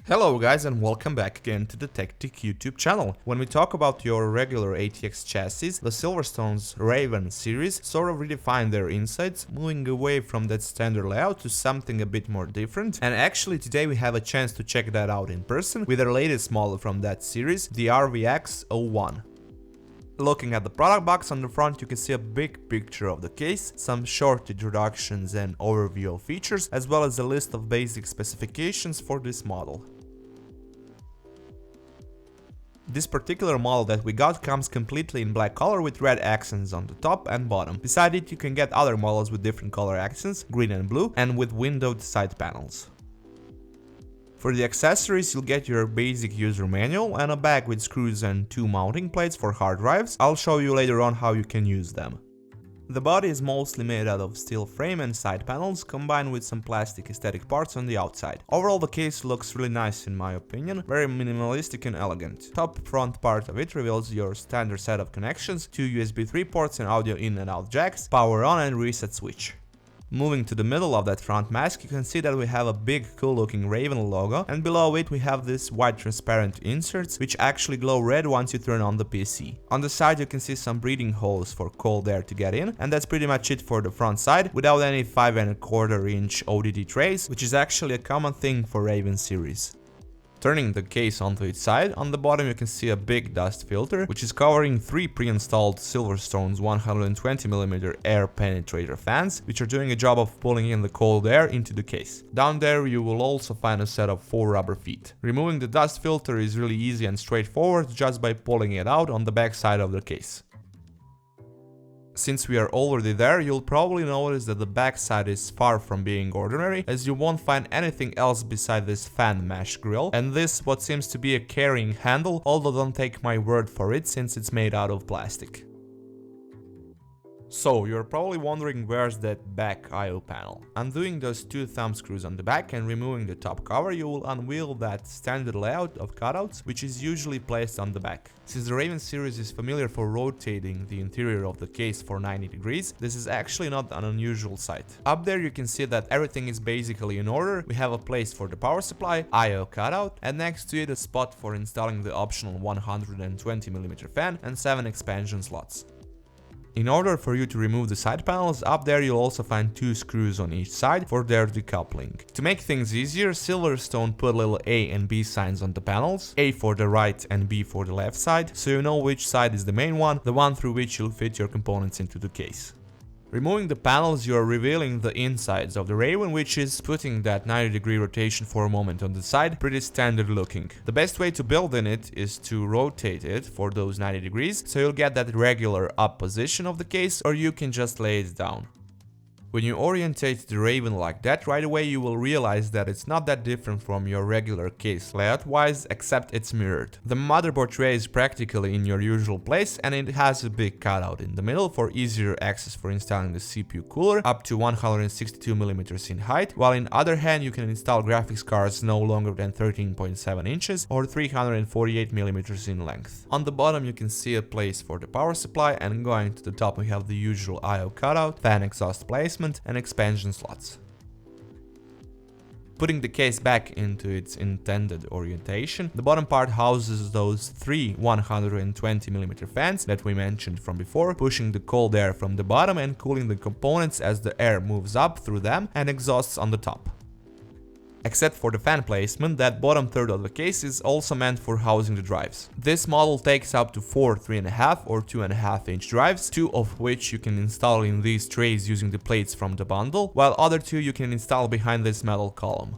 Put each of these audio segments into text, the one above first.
Hello guys and welcome back again to the TechTick YouTube channel. When we talk about your regular ATX chassis, the SilverStone's Raven series sort of redefined their insides, moving away from that standard layout to something a bit more different. And actually today we have a chance to check that out in person with their latest model from that series, the RVX01. Looking at the product box on the front, you can see a big picture of the case, some short introductions and overview of features, as well as a list of basic specifications for this model. This particular model that we got comes completely in black color with red accents on the top and bottom. Beside it you can get other models with different color accents, green and blue, and with windowed side panels. For the accessories you'll get your basic user manual and a bag with screws and two mounting plates for hard drives. I'll show you later on how you can use them. The body is mostly made out of steel frame and side panels, combined with some plastic aesthetic parts on the outside. Overall the case looks really nice in my opinion, very minimalistic and elegant. Top front part of it reveals your standard set of connections, two USB 3 ports and audio in and out jacks, power on and reset switch. Moving to the middle of that front mask, you can see that we have a big cool looking Raven logo, and below it we have this white transparent inserts which actually glow red once you turn on the PC. On the side you can see some breathing holes for cold air to get in, and that's pretty much it for the front side, without any 5¼ inch ODD trays, which is actually a common thing for Raven series. Turning the case onto its side, on the bottom you can see a big dust filter, which is covering three pre-installed SilverStone's 120mm air penetrator fans, which are doing a job of pulling in the cold air into the case. Down there you will also find a set of 4 rubber feet. Removing the dust filter is really easy and straightforward just by pulling it out on the back side of the case. Since we are already there, you'll probably notice that the back side is far from being ordinary, as you won't find anything else beside this fan mesh grill, and this what seems to be a carrying handle, although don't take my word for it since it's made out of plastic. So, you're probably wondering where's that back I/O panel. Undoing those two thumb screws on the back and removing the top cover, you will unveil that standard layout of cutouts, which is usually placed on the back. Since the Raven series is familiar for rotating the interior of the case for 90 degrees, this is actually not an unusual sight. Up there you can see that everything is basically in order. We have a place for the power supply, I/O cutout, and next to it a spot for installing the optional 120mm fan and 7 expansion slots. In order for you to remove the side panels, up there you'll also find 2 screws on each side for their decoupling. To make things easier, SilverStone put little A and B signs on the panels, A for the right and B for the left side, so you know which side is the main one, the one through which you'll fit your components into the case. Removing the panels, you are revealing the insides of the Raven, which is putting that 90-degree rotation for a moment on the side, pretty standard looking. The best way to build in it is to rotate it for those 90 degrees, so you'll get that regular up position of the case, or you can just lay it down. When you orientate the Raven like that, right away you will realize that it's not that different from your regular case layout wise, except it's mirrored. The motherboard tray is practically in your usual place, and it has a big cutout in the middle for easier access for installing the CPU cooler up to 162mm in height, while in other hand you can install graphics cards no longer than 13.7 inches or 348mm in length. On the bottom you can see a place for the power supply, and going to the top we have the usual I/O cutout, fan exhaust placement, and expansion slots. Putting the case back into its intended orientation, the bottom part houses those 3 120mm fans that we mentioned from before, pushing the cold air from the bottom and cooling the components as the air moves up through them, and exhausts on the top. Except for the fan placement, that bottom third of the case is also meant for housing the drives. This model takes up to 4 3.5 or 2.5 inch drives, 2 of which you can install in these trays using the plates from the bundle, while other 2 you can install behind this metal column.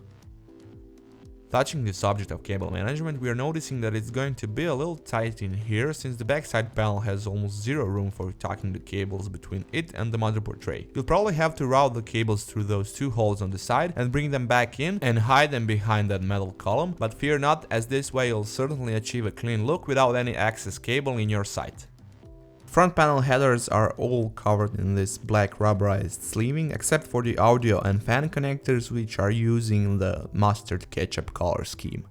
Touching the subject of cable management, we are noticing that it's going to be a little tight in here, since the backside panel has almost zero room for tucking the cables between it and the motherboard tray. You'll probably have to route the cables through those 2 holes on the side and bring them back in and hide them behind that metal column, but fear not, as this way you'll certainly achieve a clean look without any excess cable in your sight. Front panel headers are all covered in this black rubberized sleeving, except for the audio and fan connectors, which are using the mustard ketchup color scheme.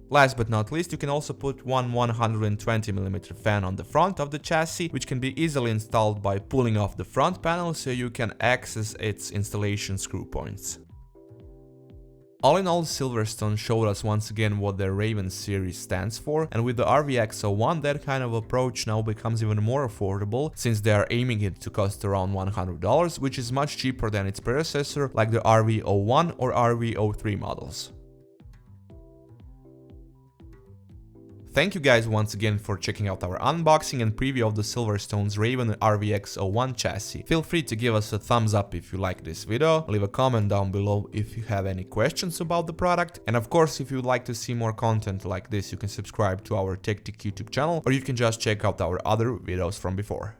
Last but not least, you can also put one 120mm fan on the front of the chassis, which can be easily installed by pulling off the front panel so you can access its installation screw points. All in all, Silverstone showed us once again what their Raven series stands for, and with the RVX01 that kind of approach now becomes even more affordable, since they are aiming it to cost around $100, which is much cheaper than its predecessor like the RV01 or RV03 models. Thank you guys once again for checking out our unboxing and preview of the Silverstone's Raven RVX01 chassis. Feel free to give us a thumbs up if you like this video, leave a comment down below if you have any questions about the product, and of course if you would like to see more content like this you can subscribe to our TechTick YouTube channel, or you can just check out our other videos from before.